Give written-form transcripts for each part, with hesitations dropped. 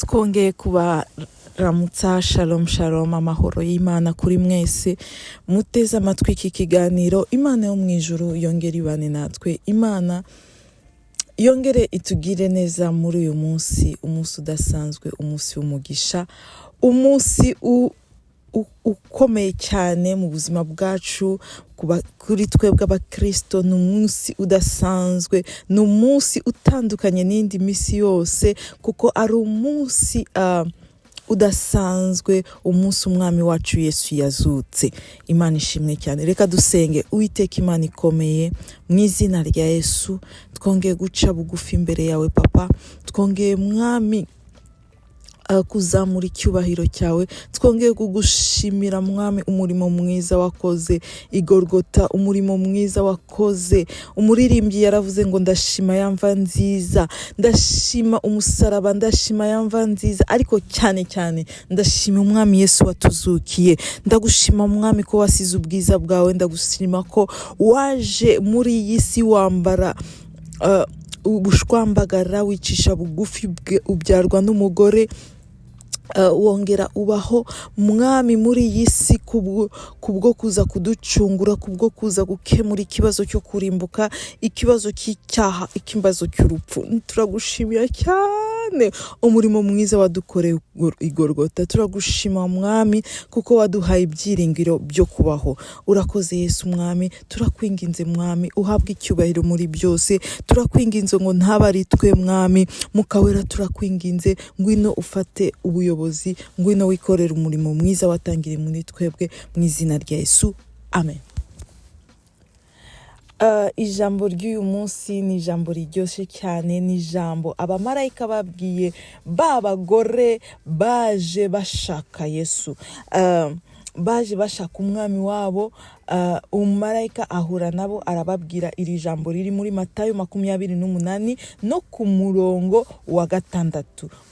twongeye kubaramutsa. Shalom shalom, amahoro y'Imana kuri mwese muteze amatwi iki kiganiro. Imana yo mu ijuru yongere ibane natwe, Imana yongere itugire neza muri uyu munsi, umunsi udasanzwe, umunsi w'umugisha, umunsi ukomeye cyane mu buzima bwacu, kuri twebwe abakristo. Ni umunsi udasanzwe, ni umunsi utandukanye n'indi misi yose, kuko ari umunsi udasanzwe, umunsi umwami wacu Yesu yazutse. Imana ishimwe cyane. Reka dusenge. Uwiteka Imana ikomeye, mu izina rya Yesu twongeye guca bugufi imbere yawe Papa, twongeye mwami kuzamura icyubahiro cyawe, twongeye kugushimira mwami umurimo mwiza wakoze i Golgotha, umurimo mwiza wakoze. Umuririmbyi yaravuze ngo ndashima yamva nziza, ndashima umusaraba, ndashima yamva nziza, ariko cyane cyane ndashima umwami Yesu watuzukiye. Ndagushima mwami ko wasize ubwiza bwawe, ndagushima ko waje muri iyi si wambara ubushwambagara, wicisha bugufi, ubyarwa n'umugore, wongera ubaho mwami muri iyi si kubwo kuza kuducungura, kubwo kuza gukemura ikibazo cyo kurimbuka, ikibazo cy'icyaha, ikibazo cy'urupfu. Turagushimira cyane umurimo mwiza wadukoreye i Golgotha. Turagushima mwami kuko waduhaye ibyiringiro byo kubaho. Urakoze Yesu mwami, turakwinginze mwami uhabwe icyubahiro muri byose. Turakwinginze ngo ntabari twe mwami, mukawera turakwinginze ngwino ufate ubuyobozi, ngwino wikorera umurimo mwiza watangiriye muri twebwe, mu izina rya Yesu, amen. Ijambo ry'uyu munsi ni ijambo riryoshye cyane, ni ijambo abamarayika babwiye babagore baje bashaka Yesu, baje bashaka umwami wabo. Umumarayika ahura nabo arababwira iri jambo riri muri Matayo 28 no ku murongo wa 6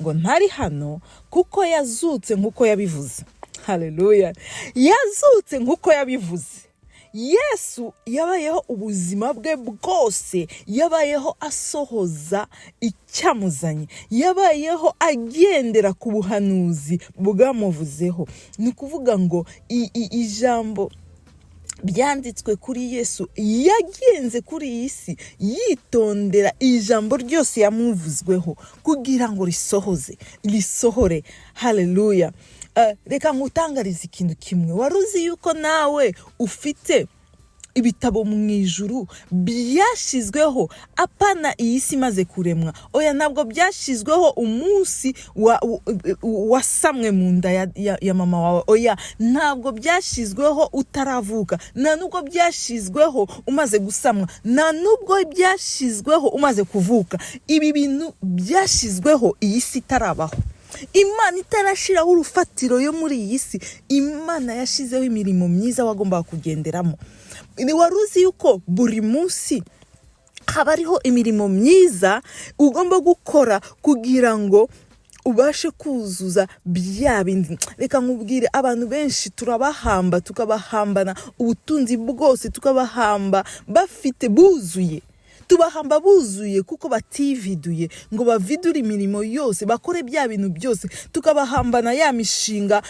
ngo ntari hano kuko yazutse nk'uko yabivuze. Haleluya, yazutse nk'uko yabivuze. Yesu yabayeho ubuzima bwe bwose, yabayeho asohoza icyamuzanye, yabayeho agendera ku buhanuzi bwamuvuzeho. Ni kuvuga ngo ijambo byanditswe kuri Yesu, yagenze kuri iyi si yitondera ijambo ryose yamuvuzweho kugira ngo risohore. Haleluya. Reka nkutangarize ikintu kimwe. Waruzi yuko nawe ufite ibitabo mu ijuru byashizweho apana iyi si maze kuremwa? Oya, ntabwo byashizweho umunsi wasamwe mu nda ya mama wawe. Oya, ntabwo byashizweho utaravuka, nta nubwo byashizweho umaze gusamwa, nta nubwo byashizweho umaze kuvuka. Ibi bintu byashizweho iyi si itarabaho. Imana itarashiraho urufatiro yo muri iyi si, Imana yashizeho imirimo myiza wagomba kugenderamo. Ni waruzi yuko buri munsi haba hariho imirimo myiza ugomba gukora kugira ngo ubashe kuzuza bya bindi. Reka nkubwire, abantu benshi turabahamba, tukabahambana ubutunzi bwose, tukabahamba bafite buzuye, tubahamba buzuye kuko batividuye ngo bavidure imirimo yose, bakore bya bintu byose. Tukabahambana ya mishinga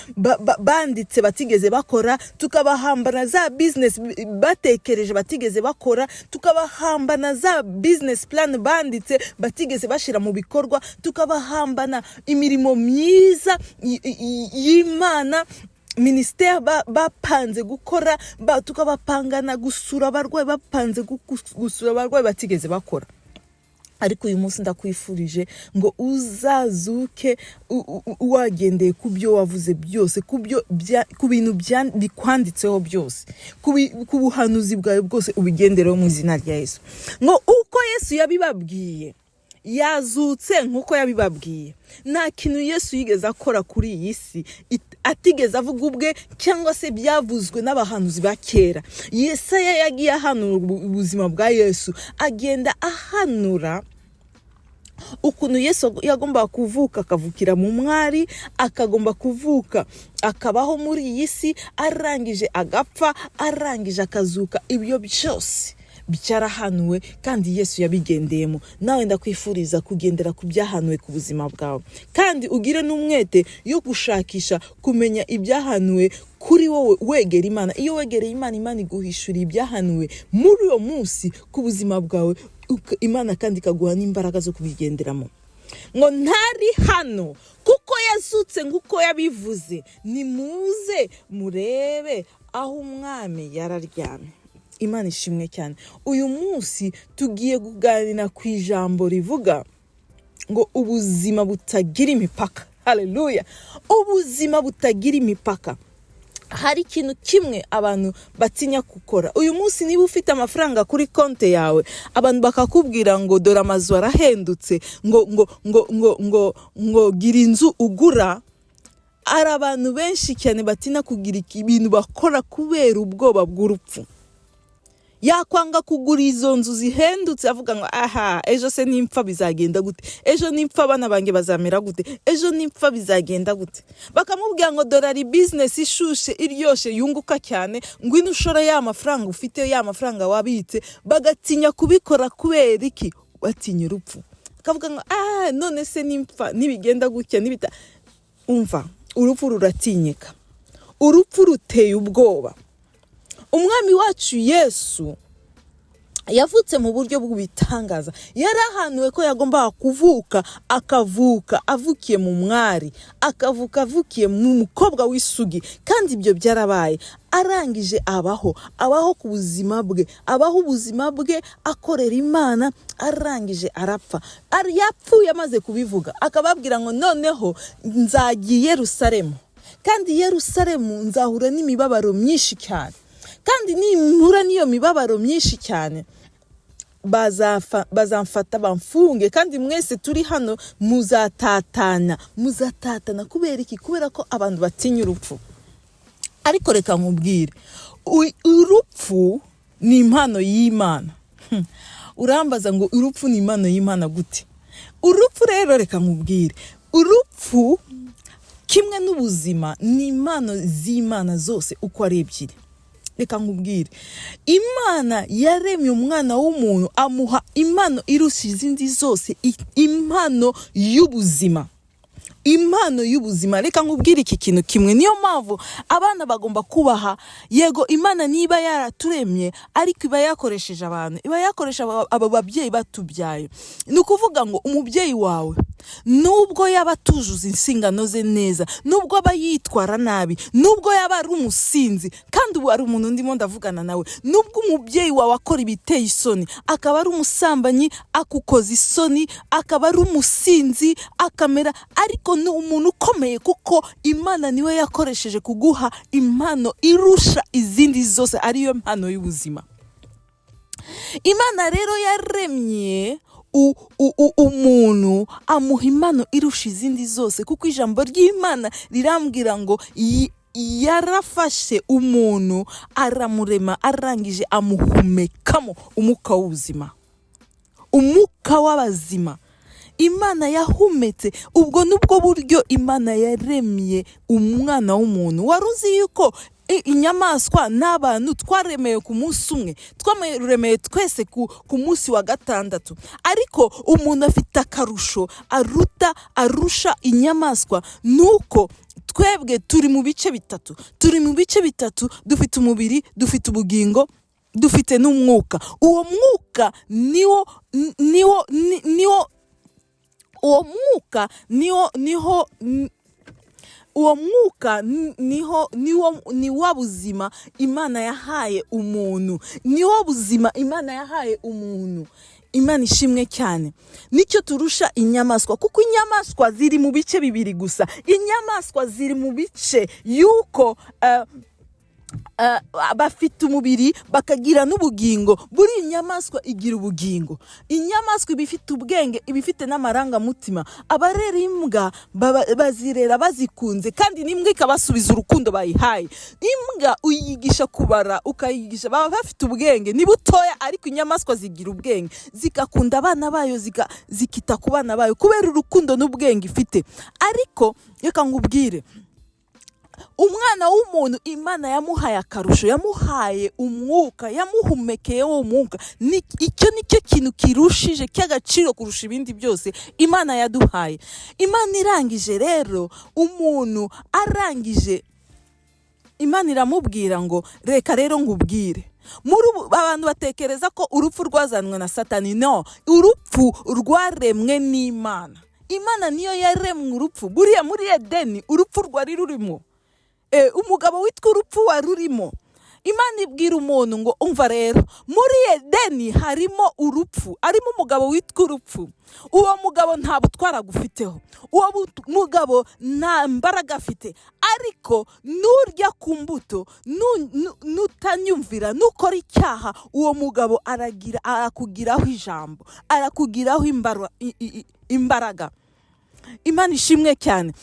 banditse batigeze bakora, tukabahambana za business batekereje batigeze bakora, tukabahambana za business plan banditse batigeze bashira mu bikorwa, tukabahambana imirimo myiza y'Imana, ministère bapanze gukora, tukabapangana gusura abarwayi, bapanze gusura abarwayi batigeze bakora. Ariko uyu munsi ndakwifurije ngo uzazuke wagendeye ku byo wavuze byose, ku bintu bikwanditseho byose, ku buhanuzi bwawe bwose ubigendereho mu izina rya Yesu. Ngo uko Yesu yabibabwiye, yazutse nk'uko yabibabwiye. Nta kintu Yesu yigeze akora kuri iyi si atigeze avuga ubwe cyangwa se byavuzwe n'abahanuzi ba kera. Yesaya yagiye ahanura ubuzima bwa Yesu, agenda ahanura ukuntu Yesu yagomba kuvuka, akavukira mu mwari, akagomba kuvuka akabaho muri iyi si, arangije agapfa, arangije akazuka. Ibyo byose byarahanuwe kandi Yesu yabigendeyemo. Nawe ndakwifuriza kugendera ku byahanuwe ku buzima bwawe, kandi ugire n'umwete yo gushakisha kumenya ibyahanuwe kuri wowe wegera Imana. Iyo wegereye Imana, Imana iguhishura ibyahanuwe muri uwo munsi ku buzima bwawe, Imana kandi ikaguha n'imbaraga zo kubigenderamo. Ngo ntari hano kuko yazutse nguko yabivuze, nimuze murebe aho umwami yararyamye. Imana ishimwe cyane. Uyu munsi tugiye kuganira ku ijambo rivuga ngo ubuzima butagira imipaka. Haleluya. Ubuzima butagira imipaka. Hari ikintu kimwe abantu batinya gukora. Uyu munsi niba ufite amafaranga kuri konte yawe, abantu bakakubwira ngo dore amazu arahendutse, ngo gira inzu ugura. Ari abantu benshi cyane batinya kugira ibintu bakora kubera ubwoba bw'urupfu. Yakwanga kugura izo nzu zihendutse, avuga ngo aha, ejo se nimpfa bizagenda gute, ejo nimpfa abana bange bazamera gute, ejo nimpfa bizagenda gute. Bakamubwira ngo dolari business ishushe iryoshe yunguka cyane, ngwino ushora ya mafaranga ufite, ya mafaranga wabitse. Bagatinya kubikora kubera iki? Batinya urupfu. Akavuga ngo none se nimpfa nibigenda gutya nibita. Umva, urupfu ruratinyika, urupfu ruteye ubwoba. Umwami wacu Yesu yavutse mu buryo bw'ubitangaza. Yarahanuwe ko yagomba kuvuka, akavuka avukiye mu mwari, akavuka avukiye mu mukobwa w'isugi, kandi ibyo byarabaye. Arangije abaho ku buzima bwe, abaho ubuzima bwe akorera Imana. Arangije arapfa. Yapfuye amaze kubivuga, akababwira ngo noneho nzagiye Yerusalemu, kandi Yerusalemu nzahura n'imibabaro myinshi cyane, kandi nimpura n'iyo mibabaro myinshi cyane bazamfata bamfunge, kandi mwese turi hano muzatatana. Kubera iki? Kubera ko abantu batinya urupfu. Ariko reka nkubwire, urupfu ni impano y'Imana. Urambaza ngo urupfu ni impano y'Imana gute? Urupfu rero reka nkubwire, urupfu kimwe n'ubuzima ni impano z'Imana zose uko ari ebyiri. Reka nkubwire, Imana yaremye umwana w'umuntu, amuha impano irusha izindi zose, impano y'ubuzima. Impano y'ubuzima. Reka nkubwire iki kintu kimwe, niyo mpamvu abana bagomba kubaha. Yego Imana niba yaraturemye, ariko iba yakoresheje abantu, iba yakoresha abo babyeyi batubyaye. Ni ukuvuga ngo umubyeyi wawe nubwo yaba tujuza insingano ze neza, nubwo aba yitwara nabi, nubwo yaba ari umusinzi, kandi ubu ari umuntu ndimo ndavugana nawe, nubwo umubyeyi wawe akora ibiteye isoni, akaba ari umusambanyi, akukoza isoni, akaba ari umusinzi, akamera, ariko ni umuntu ukomeye, kuko Imana niwe yakoresheje kuguha impano irusha izindi zose, ariyo mpano y'ubuzima. Imana rero yaremye umuntu, amuha impano irusha izindi zose, kuko ijambo ry'Imana rirambwira ngo yarafashe umuntu aramurema, arangije amuhumekamo umwuka w'ubuzima, umwuka w'abazima. Imana yahumetse. Ubwo nubwo buryo Imana yaremye umwana w'umuntu. Waruzi yuko inyamaswa n'abantu twaremewe ku munsi umwe, twaremeye twese ku munsi wa gatandatu, ariko umuntu afite akarusho arusha inyamaswa, nuko twebwe turi mu bice bitatu, dufite umubiri, dufite ubugingo, dufite n'umwuka. Uwo mwuka ni wa buzima Imana yahaye umuntu, ni wa buzima Imana yahaye umuntu. Imana ishimwe cyane. Nicyo turusha inyamaswa, kuko inyamaswa ziri mu bice bibiri gusa. Inyamaswa ziri mu bice yuko bafite umubiri bakagira n'ubugingo. Buri inyamaswa igira ubugingo. Inyamaswa ibifite ubwenge, ibifite n'amaranga mutima. Abarera imbwa bazirera bazikunze, kandi n'imbwa ikabasubiza urukundo bayihaye. Imbwa uyigisha kubara, ukayigisha, baba bafite ubwenge, ni butoya, ariko inyamaswa zigira ubwenge, zigakunda abana bayo, zikita ku bana bayo kubera urukundo n'ubwenge ifite. Ariko reka ngubwire, umwana w'umuntu Imana yamuhaye akarusho, yamuhaye umwuka, yamuhumekeye wo mwuka. Icyo nicyo kintu kirushije cy'agaciro kurusha ibindi byose Imana yaduhaye. Imana irangije rero, umuntu arangije, Imana iramubwira ngo reka rero ngubwire. Abantu batekereza ko urupfu rwazanwe na Satani. No, urupfu rwaremwe n'Imana. Imana niyo yaremwe urupfu. Buriya muri Edeni urupfu rwari rurimo. Umugabo witwa urupfu wari urimo. Imana ibwira umuntu ngo umva rero, muri Edeni harimo urupfu, arimo umugabo witwa urupfu. Uwo mugabo nta butwara gufiteho, uwo mugabo nta mbaraga afite, ariko nurya ku mbuto, nutanyumvira, nukora icyaha, uwo mugabo arakugiraho ijambo, arakugiraho imbaraga. Imana ishimwe cyane.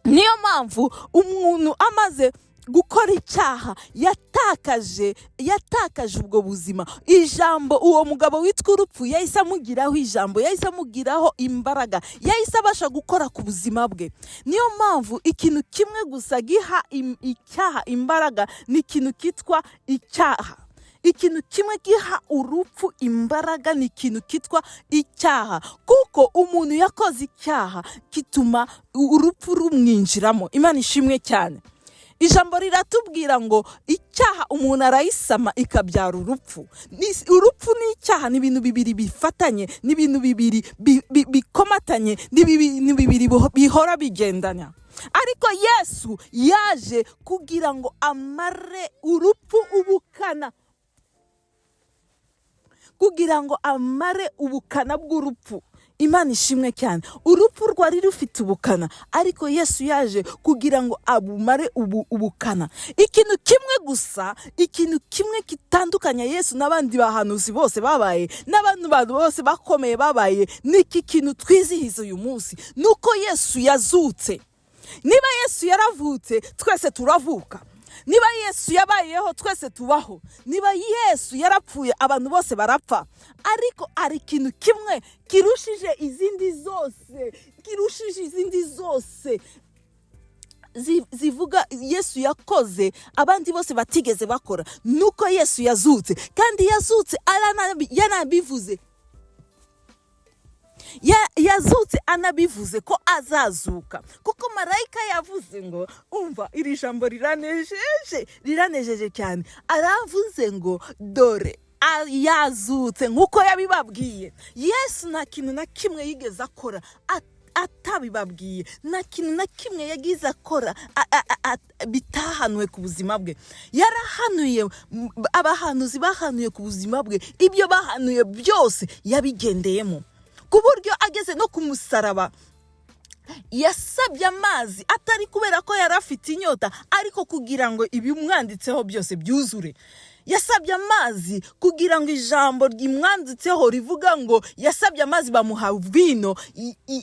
Niyo mpamvu umuntu amaze gukora icyaha yatakaje ubwo buzima. Ijambo, uwo mugabo witwa urupfu yahise amugiraho ijambo, yahise amugiraho imbaraga, yahise abasha gukora ku buzima bwe. Niyo mpamvu ikintu kimwe gusa giha icyaha imbaraga ni ikintu kitwa icyaha. Ikintu kimwe giha urupfu imbaraga ni ikintu kitwa icyaha, kuko umuntu yakoze icyaha kituma urupfu rumwinjiramo. Imana ishimwe cyane. Ijambo riratubwira ngo icyaha umuntu arayisama ikabyara urupfu. Urupfu n'icyaha ni ibintu bibiri bifatanye, ni ibintu bibiri bikomatanye, ni ibintu bibiri bihora bigendana. Ariko Yesu yaje kugira ngo amare urupfu ubukana, kugira ngo amare ubukana bw'urupfu. Imana ishimwe cyane. Urupfu rwari rufite ubukana, ariko Yesu yaje kugira ngo abumare ubukana. Ikintu kimwe gusa, ikintu kimwe kitandukanya Yesu n'abandi bahanuzi bose babaye, n'abantu bose bakomeye babaye, niki kintu twizihiza uyu munsi, nuko Yesu yazutse. Niba Yesu yaravutse, twese turavuka. Niba Yesu yabayeho, twese tubaho. Niba Yesu yarapfuye, abantu bose barapfa. Ariko ari ikintu kimwe kirushije izindi zose zivuga Yesu yakoze abandi bose batigeze bakora, nuko Yesu yazutse. Kandi yazutse yanabivuze. Yazutse anabivuze ko azazuka, kuko marayika yavuze ngo umva, iri jambo riranejeje cyane. Aravuze ngo dore yazutse nk'uko yabibabwiye. Yesu nta kintu na kimwe yigeze akora atabibabwiye, nta kintu na kimwe yagize akora bitahanuwe ku buzima bwe. Yarahanuye, abahanuzi bahanuye ku buzima bwe, ibyo bahanuye byose yabigendeyemo, ku buryo ageze no ku musaraba yasabye amazi, atari kubera ko yari afite inyota, ariko kugira ngo ibimwanditseho byose byuzure. Yasabye amazi kugira ngo ijambo ryimwanditseho rivuga ngo yasabye amazi bamuha vino,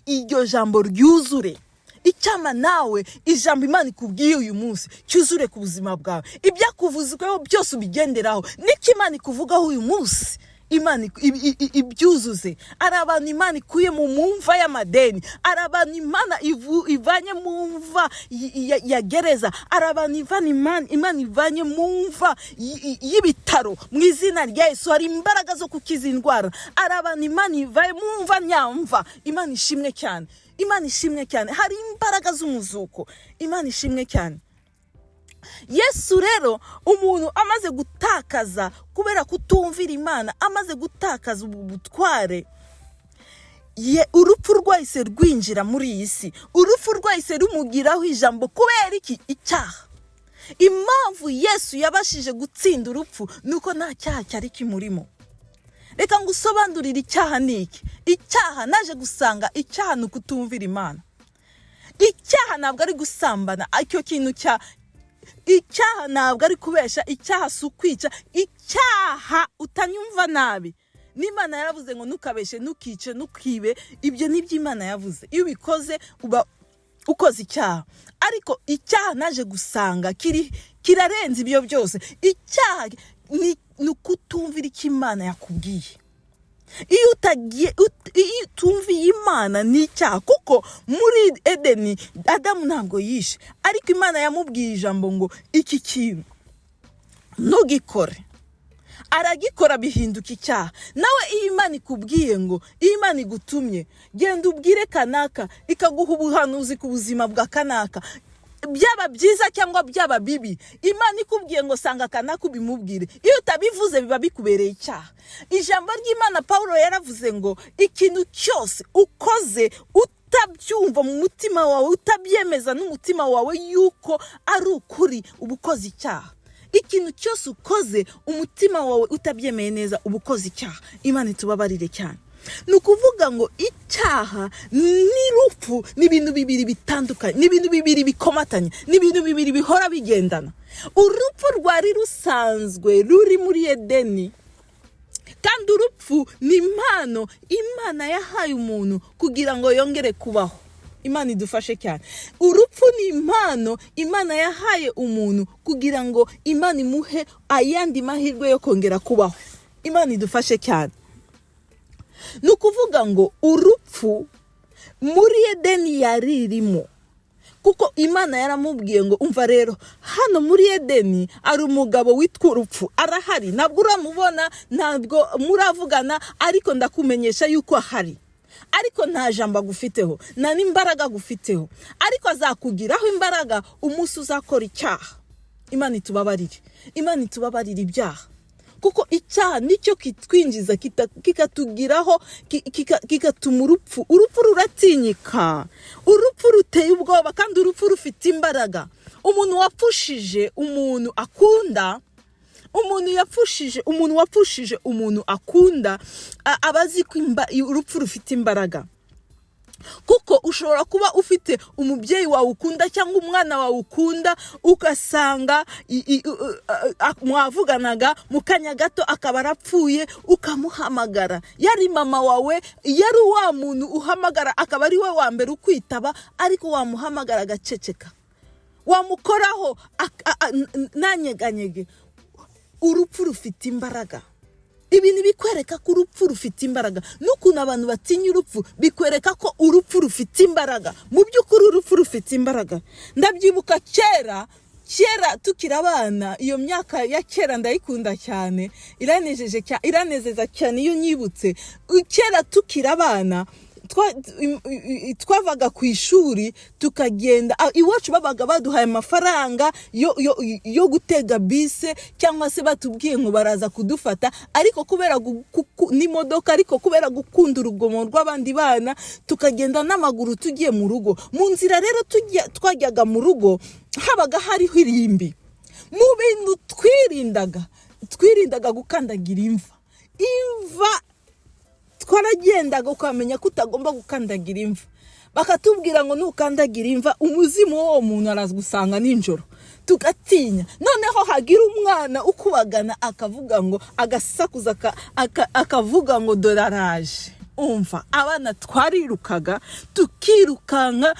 iryo jambo ryuzure. Icyama nawe ijambo Imana ikubwiye uyu munsi cyuzure ku buzima bwawe, ibyakuvuzweho byose ubigenderaho. Niki Imana ikuvugaho uyu munsi, Imana ibyuzuze. Ari abantu Imana ikuye mu mva y'amadeni, ari abantu Imana ivanye mu mva ya gereza, ari abantu Imana ivanye mu mva y'ibitaro. Mu izina rya Yesu hari imbaraga zo kukiza indwara. Ari abantu Imana ivanye mu mva nyamva. Imana ishimwe cyane. Imana ishimwe cyane. Hari imbaraga z'umuzuko. Imana ishimwe cyane. Yesu rero, umuntu amaze gutakaza kubera kutumvira Imana, amaze gutakaza ubu butware, urupfu rwahise rwinjira muri iyi si. Urupfu rwahise rumugiraho ijambo. Kubera iki? Icyaha. Impamvu Yesu yabashije gutsinda urupfu nuko nta cyaha cyari kimurimo. Reka ngusobanurire icyaha ni iki. Icyaha naje gusanga icyaha ni ukutumvira Imana. Icyaha ntabwo ari gusambana, icyo kintu icyaha ntabwo ari kubesha, icyaha si ukwica, icyaha utanyumva nabi. N'Imana yaravuze ngo ntukabeshe, ntukice, ntukibe. Ibyo ni byo Imana yavuze. Iyo ubikoze uba ukoze icyaha. Ariko icyaha naje gusanga kirarenze ibyo byose. Icyaha ni ukutumvira icyo Imana yakubwiye. Iyo utumviye Imana Imana ni icyaha, kuko muri Edeni Adamu ntabwo yishe, ariko Imana yamubwiye ijambo ngo iki kintu ntugikore, aragikora bihinduka icyaha. Nawe iyo Imana ikubwiye ngo, iyo Imana igutumye genda ubwire kanaka, ikaguha ubuhanuzi ku buzima bwa kanaka, byaba byiza cyangwa byaba bibi, Imana ikubwiye ngo sanga kanaka ubimubwire, iyo utabivuze biba bikubereye icyaha. Ijambo ry'Imana Paulo yaravuze ngo ikintu cyose ukoze utabyumva mu mutima wawe, utabyemeza n'umutima wawe yuko ari ukuri, uba ukoze icyaha. Ikintu cyose ukoze umutima wawe utabyemeye neza, uba ukoze icyaha. Imana itubabarire cyane. Nukuvuga ngo icyaha n'urupfu ni ibintu bibiri bitandukanye, ni ibintu bibiri bikomatanye, ni ibintu bibiri bihora bigendana. Urupfu rwari rusanzwe ruri muri Edeni, kandi urupfu ni impano Imana yahaye umuntu kugira ngo yongere kubaho. Imana idufashe cyane. Urupfu ni impano Imana yahaye umuntu kugira ngo Imana imuhe ayandi mahirwe yo kongera kubaho. Imana idufashe cyane. Nukuvuga ngo urupfu muri Edeni yaririmo, kuko Imana yaramubwiye ngo umva rero, hano muri Edeni ari umugabo witwa urupfu, arahari, ntabwo uramubona, ntabwo muravugana, ariko ndakumenyesha yuko ahari, ariko nta jambo agufiteho, nta n'imbaraga agufiteho, ariko azakugiraho imbaraga umunsi uzakora icyaha. Imana itubabarire, Imana itubabarire ibyaha, kuko icyaha nicyo kitwinjiza kikatugiraho, kikatuma urupfu ruratinyika, urupfu ruteye ubwoba, kandi urupfu rufite imbaraga. Umuntu wapfushije umuntu akunda, umuntu wapfushije umuntu akunda, abazi ko urupfu rufite imbaraga. Kuko ushobora kuba ufite umubyeyi wawe ukunda cyangwa umwana wawe ukunda, ugasanga mwavuganaga mu kanya gato akaba arapfuye, ukamuhamagara. Yari mama wawe, yari wa muntu uhamagara, akaba ari we wa mbere ukwitaba, ariko wamuhamagara agaceceka, wamukoraho nanyeganyege. Urupfu rufite imbaraga. Ibintu bikwereka ko urupfu rufite imbaraga. N'ukuntu abantu batinya urupfu bikwereka ko urupfu rufite imbaraga. Mu by'ukuri urupfu rufite imbaraga. Ndabyibuka kera tukiri abana, iyo myaka ya kera ndayikunda cyane, iranezeza cyane iyo nyibutse. Kera tukiri abana, twavaga ku ishuri tukagenda, iwacu babaga baduhaye amafaranga yo gutega bise, cyangwa se batubwiye ngo baraza kudufata, ariko kubera n'imodoka, ariko kubera gukunda urugomo rw'abandi bana tukagenda n'amaguru tugiye mu rugo. Mu nzira rero twajyaga mu rugo habaga hariho irimbi. Mu bintu twirindaga gukandagira imva. Twaragendaga ukamenya ko utagomba gukandagira imva, bakatubwira ngo nukandagira imva umuzimu w'uwo muntu arazgusanga ninjoro. Tugatinya. Noneho hagira umwana ukubagana akavuga ngo, agasakuza akavuga ngo doraraje. Umva, abana twarirukaga, tukirukanka,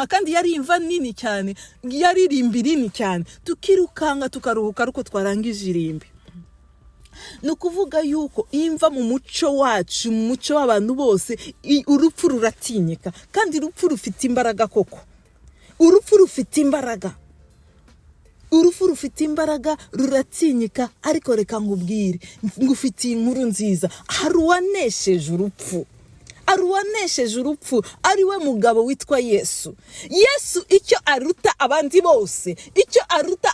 kandi yari imva nini cyane, yari irimbi rinini cyane, tukirukanka tukaruhuka ariko twarangije irimbi. Nukuvuga yuko imva mu muco wacu, mu muco w'abantu bose, urupfu ruratinyika, kandi urupfu rufite imbaraga koko. Urupfu rufite imbaraga, ruratinyika, ariko reka nkubwire, ngufitiye inkuru nziza. Hari uwanesheje urupfu, ari we mugabo witwa Yesu. Icyo aruta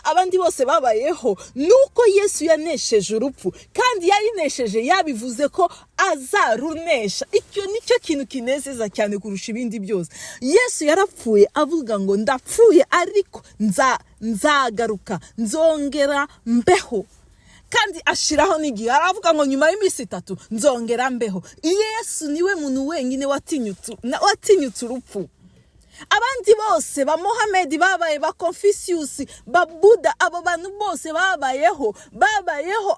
abandi bose babayeho, nuko Yesu yanesheje urupfu, kandi yarinesheje yabivuze ko azarunesha. Icyo nicyo kintu kinezeza cyane kurusha ibindi byose. Yesu yarapfuye avuga ngo ndapfuye, ariko nzagaruka, nzongera mbeho. Kandi ashiraho n'igihe, aravuga ngo nyuma y'iminsi 3 nzongera mbeho. Yesu niwe muntu wenyine watinyutse urupfu. Abandi bose ba Mohammed babaye, ba Confucius, ba Buddha, abo bantu bose babayeho,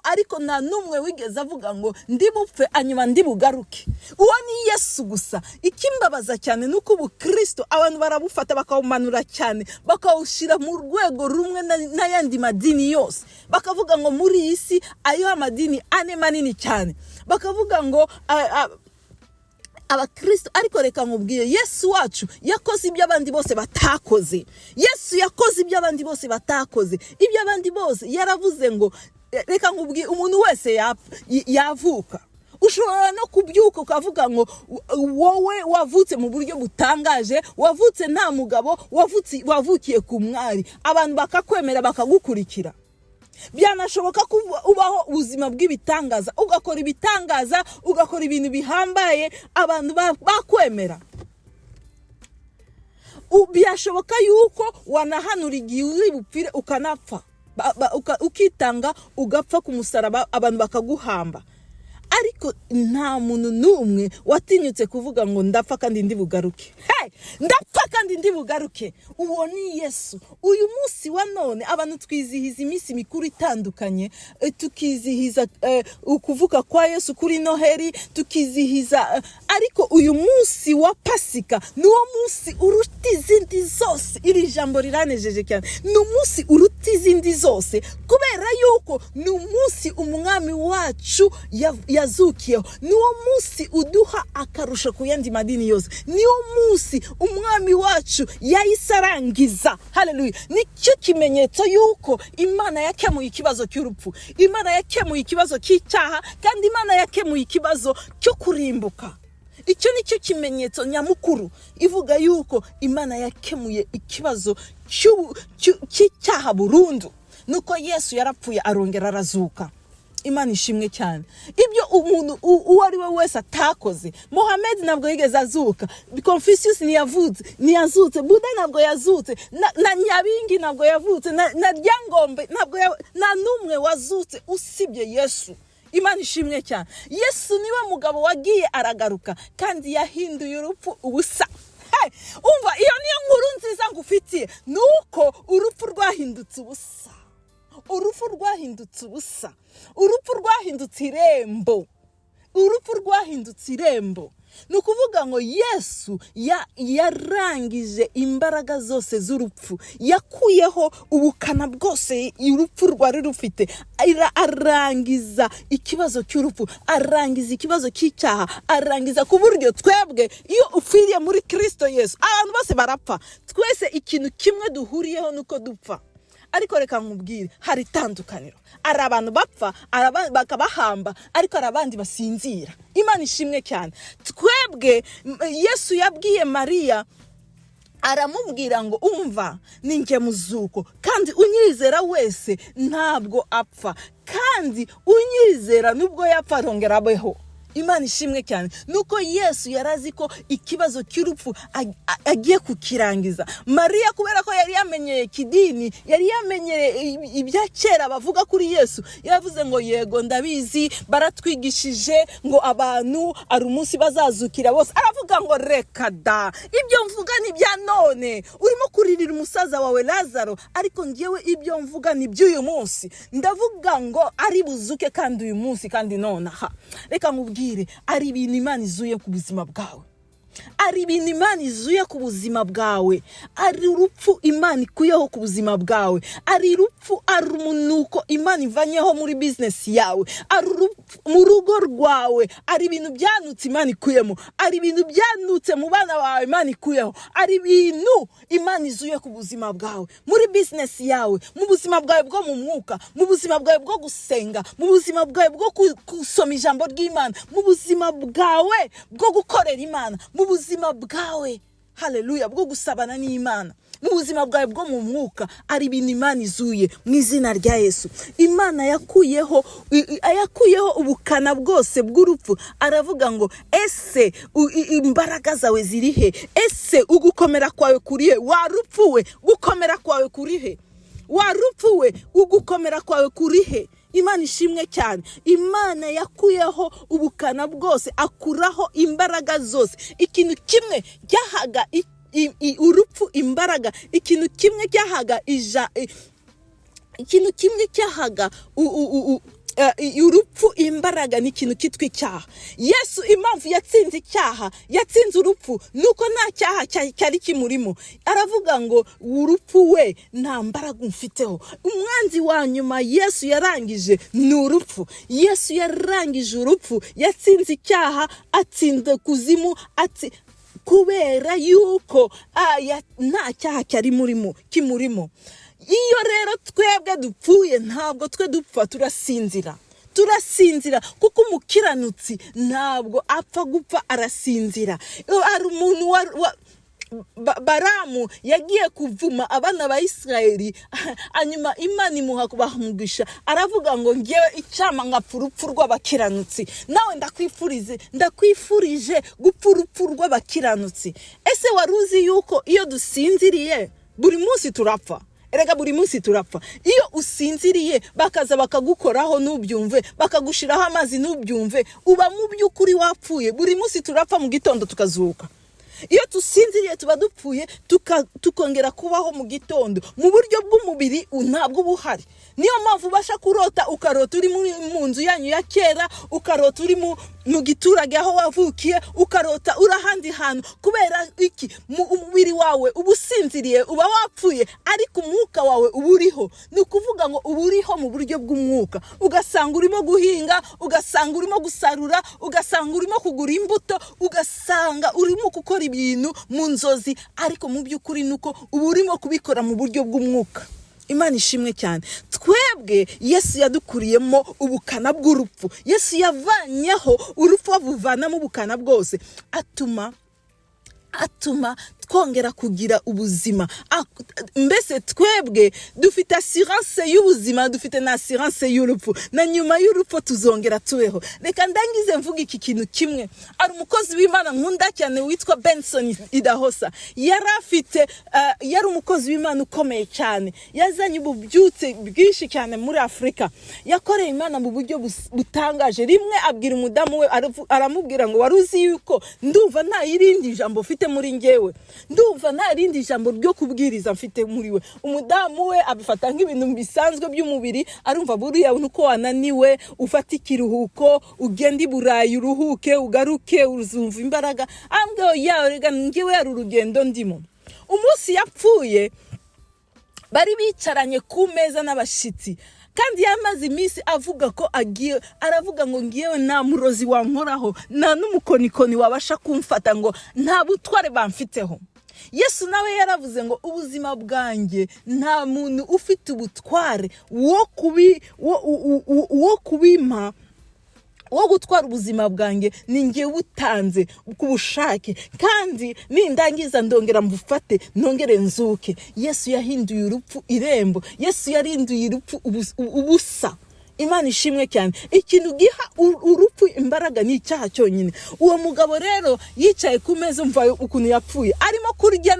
ariko nta numwe wigeze avuga ngo ndibupfe anyuma ndibugaruke. Uwo ni Yesu gusa. Ikimbabaza cyane nuko ubukristo abantu barabufata bakawumanura cyane, bakawushira mu rwego rumwe n'ayandi madini yose. Bakavuga ngo muri isi ayo amadini ane manini cyane. Bakavuga ngo abakristo ariko reka nkubwiye Yesu wacu yakoze ibyo abandi bose batakoze. Yesu yakoze ibyo abandi bose batakoze. Ibyo abandi bose yaravuze ngo reka nkubwiye umuntu wese yavuka. Ushobora no kubyuka ukavuga ngo wowe wavutse mu buryo butangaje, wavutse nta mugabo, wavukiye ku mwari, abantu bakakwemera bakagukurikira. Byanashoboka ko ubaho ubuzima bw'ibitangaza, ugakora ibitangaza, ugakora ibintu bihambaye, abantu bakwemera. Byashoboka yuko wanahanura igihe uri bupfire ukanapfa, ukitanga ugapfa ku musaraba, abantu bakaguhamba. Ariko nta muntu n'umwe watinyutse kuvuga ngo ndapfa kandi ndi bugaruke. Ndapfa kandi ndi bugaruke. Uwo ni Yesu. Uyu munsi wa none abantu twizihiza iminsi mikuru itandukanye, tukizihiza ukuvuka kwa Yesu kuri Noheli, tukizihiza, ariko uyu munsi wa Pasika niwo munsi uruta izindi zose. Iri jambo riranejeje cyane. Ni umunsi uruta izindi zose kubera yuko ni umunsi umwami wacu yazukiyeho. Niwo munsi uduha akarusho ku yandi madini yose. Niwo munsi umwami wacu yayisarangiza. Haleluya. Nicyo kimenyetso yuko Imana yakemuye ikibazo cy'urupfu, Imana yakemuye ikibazo cy'icyaha, kandi Imana yakemuye ikibazo cyo kurimbuka. Icyo nicyo kimenyetso nyamukuru ivuga yuko Imana yakemuye ikibazo cy'icyaha burundu. Nuko Yesu yarapfuye arongera arazuka. Imana ishimwe cyane. Ibyo umuntu uwo ari we wese atakoze. Mohammed ntabwo yigeze azuka, Confucius ntiyazutse, Buddha ntabwo yazutse, na Nyabingi ntabwo yazutse, na Ryangombe ntabwo, na numwe wazutse usibye Yesu. Imana ishimwe cyane. Yesu niwe mugabo wagiye aragaruka kandi yahinduye urupfu ubusa. Umva, iyo niyo nkuru nziza ngufitiye, nuko urupfu rwahindutse ubusa. Urupfu rwahindutse ubusa. Urupfu rwahindutse irembo. Urupfu rwahindutse irembo. Nukuvuga ngo Yesu yarangije imbaraga zose z'urupfu. Yakuyeho ubukana bwose urupfu rwari rufite. Arangiza ikibazo cy'urupfu, arangiza ikibazo cy'icyaha, arangiza ku buryo twebwe iyo upfiriye muri Kristo Yesu abantu bose barapfa. Twese ikintu kimwe duhuriyeho nuko dupfa. Ariko reka nkubwire, hari tandukaniro. Ari abantu bapfa, bakabahamba, ariko ari abandi basinzira. Imana ishimwe cyane. Twebwe Yesu yabwiye Mariya, aramubwira ngo umva, ninjye muzuko, kandi unyizera wese ntabwo apfa, kandi unyizera nubwo yapfa arongera abeho. Imana ishimwe cyane. Nuko Yesu yarazi ko ikibazo cy'urupfu agiye kukirangiza. Mariya kubera ko yari yamenyeye kidini, yari yamenyeye ibya kera bavuga kuri Yesu, yavuze ngo yego ndabizi, baratwigishije ngo abantu ari umunsi bazazukira bose. Aravuga ngo reka da, ibyo mvuga ni bya none. Urimo kuririra umusaza wawe Lazaro, ariko ngewe ibyo mvuga ni by'uyu munsi. Ndavuga ngo ari buzuke kandi uyu munsi kandi nonaha. Reka nkubwire, ari ibintu Imana izuye ku buzima bwawe. Ari ibintu Imana izuye ku buzima bwawe. Ari urupfu Imana ikuyeho ku buzima bwawe. Ari urupfu, ari umunuko Imana ivanyeho muri business yawe. Ari urupfu mu rugo rwawe. Ari ibintu byanutse Imana ikuyemo. Ari ibintu byanutse mu bana bawe Imana ikuyeho. Ari ibintu Imana izuye ku buzima bwawe, muri business yawe, mu buzima bwawe bwo mu mwuka, mu buzima bwawe bwo gusenga, mu buzima bwawe bwo gusoma ijambo ry'Imana, mu buzima bwawe bwo gukorera Imana, mu buzima bwawe, haleluya, bwo gusabana n'Imana, mu buzima bwawe bwo mu mwuka. Ari ibintu Imana izuye mu izina rya Yesu. Imana yakuyeho ubukana bwose bw'urupfu. Aravuga ngo ese imbaraga zawe ziri he? Ese ugukomera kwawe kuri he? Warupfuwe, gukomera kwawe kuri he? Warupfuwe, ugukomera kwawe kuri he? Imana ishimwe cyane. Imana yakuyeho ubukana bwose, akuraho imbaraga zose. Ikintu kimwe cyahaga urupfu imbaraga, ikintu kimwe cyahaga urupfu imbaraga ni ikintu kitwa icyaha. Yesu impamvu yatsinze icyaha, yatsinze urupfu, nuko nta cyaha cyari kimurimo. Aravuga ngo urupfu we nta mbaraga umfiteho. Umwanzi wa nyuma Yesu yarangije ni urupfu. Yesu yarangije urupfu, yatsinze icyaha, atsinda kuzimu, kubera yuko nta cyaha cyari kimurimo. Iyo rero twebwe dupfuye ntabwo twe dupfa, turasinzira kuko umukiranutsi ntabwo apfa gupfa, arasinzira. Ari umuntu Baramu yagiye kuvuma abana ba Isirayeli, hanyuma Imana imuha kubahumugisha, aravuga ngo ngewe icyama ngapfa urupfu rw'abakiranutsi. Nawe ndakwifurije gupfa urupfu rw'abakiranutsi. Ese waruzi yuko iyo dusinziriye buri munsi turapfa? Erega buri munsi turapfa. Iyo usinziriye bakaza bakagukoraho nubyumve, bakagushiraho amazi nubyumve, uba mu by'ukuri wapfuye. Buri munsi turapfa, mu gitondo tukazuka. Iyo tusinziriye tuba dupfuye, tukongera kubaho mu gitondo. Mu buryo bw'umubiri ntabwo buhari. Niyo mpamvu basha kurota, ukarota uri mu nzu yanyu ya kera, ukarota uri mu giturage aho wavukiye, ukarota urahandi hantu. Kubera iki? Umubiri wawe ubusinziriye, uba wapfuye, ariko umwuka wawe uburiho. Ni ukuvuga ngo uburiho mu buryo bw'umwuka. Ugasanga urimo guhinga, ugasanga urimo gusarura, ugasanga urimo kugura imbuto, ugasanga urimo gukora ibintu mu nzozi, ariko mu by'ukuri nuko uba urimo kubikora mu buryo bw'umwuka. Imana ishimwe cyane. Twebwe Yesu yadukuriyemo ubukana bw'urupfu. Yesu yavanyeho urupfu, avuvanamo ubukana bwose, atuma twongera kugira ubuzima. Mbese twebwe dufite assurance y'ubuzima, dufite na assurance y'urupfu, na nyuma y'urupfu tuzongera tubeho. Reka ndangize mvuga iki kintu kimwe. Ari umukozi w'Imana nkunda cyane witwa Benson Idahosa. Yari umukozi w'Imana ukomeye cyane, yazanye ububyutse bwinshi cyane muri Afrika. Yakoreye Imana mu buryo butangaje. Rimwe abwira umudamu we, aramubwira ngo waruzi yuko ndumva nta yirindi jambo mfite muri ngewe, ndumva nta rindi jambo ryo kubwiriza mfite muri we. Umudamu we abifata nk'ibintu bisanzwe by'umubiri, arumva buriya nuko wananiwe, ufata ikiruhuko, ugenda i Burayi uruhuke, ugaruke uzumva imbaraga. Ambwe yawe rega ngewe yari urugendo ndimo. Umunsi yapfuye bari bicaranye ku meza n'abashitsi, kandi yamaze iminsi avuga ko agiye, aravuga ngo ngiyewe nta murozi wankoraho, nta n'umukonikoni wabasha kumfata, ngo nta butware bamfiteho. Yesu nawe yaravuze ngo ubuzima bwanjye nta muntu ufite ubutware wo kubima, wo gutwara ubuzima bwanjye, ni nge butanze ku bushake, kandi nindangiza ndongera mbufate, nongere nzuke. Yesu yahinduye urupfu irembo. Yesu yarinduye urupfu ubusa. Imana ishimwe cyane. Ikintu giha urupfu imbaraga ni icyaha cyonyine. Uwo mugabo rero yicaye ku meza, umva ukuntu yapfuye, arimo kurya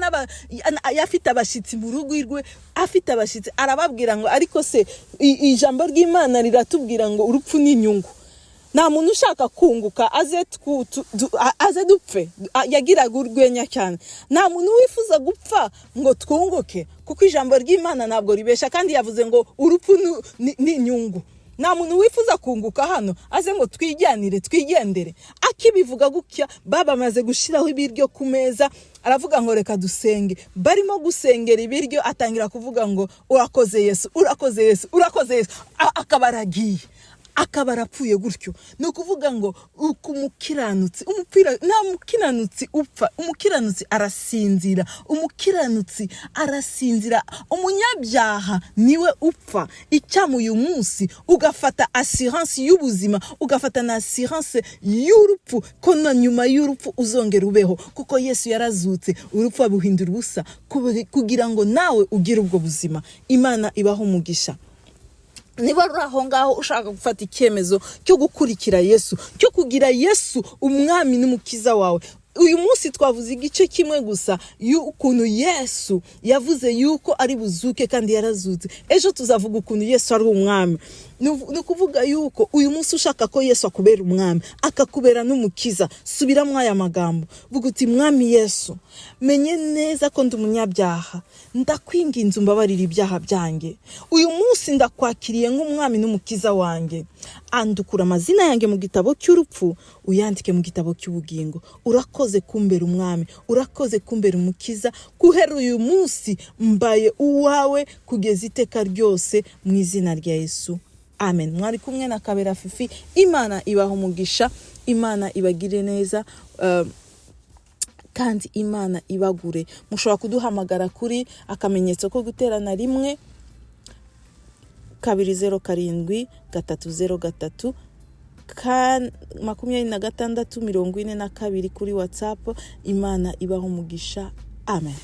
yafite abashitsi mu rugo rwe, afite abashitsi. Arababwira ngo ariko se ijambo ry'Imana riratubwira ngo urupfu ni inyungu. Nta muntu ushaka kunguka aze dupfe. Yagiraga urwenya cyane. Nta muntu wifuza gupfa ngo twunguke, kuko ijambo ry'Imana ntabwo ribesha, kandi yavuze ngo urupfu ni inyungu. Nta muntu wifuza kunguka hano aze ngo twigendere. Akibivuga gutya, baba amaze gushiraho ibiryo ku meza, aravuga ngo reka dusenge. Barimo gusengera ibiryo, atangira kuvuga ngo urakoze Yesu, urakoze Yesu, urakoze Yesu. Akabaragiye, akabarapfuye gutyo. No kuvuga ngo umukiranutsi, nta mukiranutsi upfa, umukiranutsi arasinzira, umunyabyaha niwe upfa. Icyamu uyu munsi ugafata assurance y'ubuzima, ugafata na assurance y'urupfu, ko na nyuma y'urupfu uzongera ubeho, kuko Yesu yarazutse, urupfu abuhindura ubusa kugira ngo nawe ugire ubwo buzima. Imana ibaho umugisha. Niba uraho ngaho ushaka gufata icyemezo cyo gukurikira Yesu, cyo kugira Yesu umwami n'umukiza wawe, uyu munsi twavuze igice kimwe gusa y'ukuntu Yesu yavuze yuko ari buzuke kandi yarazutse. Ejo tuzavuga ukuntu Yesu ari umwami. ni ukuvuga yuko uyu munsi ushaka ko Yesu akubera umwami akakubera n'umukiza, subiramo aya magambo, vuga uti mwami Yesu, menye neza ko ndi umunyabyaha, ndakwinginze umbabarira ibyaha byanjye, uyu munsi ndakwakiriye nk'umwami n'umukiza wanjye, andukura amazina yanjye mu gitabo cy'urupfu uyandike mu gitabo cy'ubugingo. Urakoze kumbera umwami, urakoze kumbera umukiza, guhera uyu munsi mbaye uwawe kugeza iteka ryose mu izina rya Yesu, amen. Mwari kumwe na Kabera Fifi. Imana ibaha umugisha, Imana ibagire neza, kandi Imana ibagure. Mushobora kuduhamagara kuri akamenyetso ko guterana 1-207-303 2642 kuri WhatsApp. Imana ibaha umugisha, amen.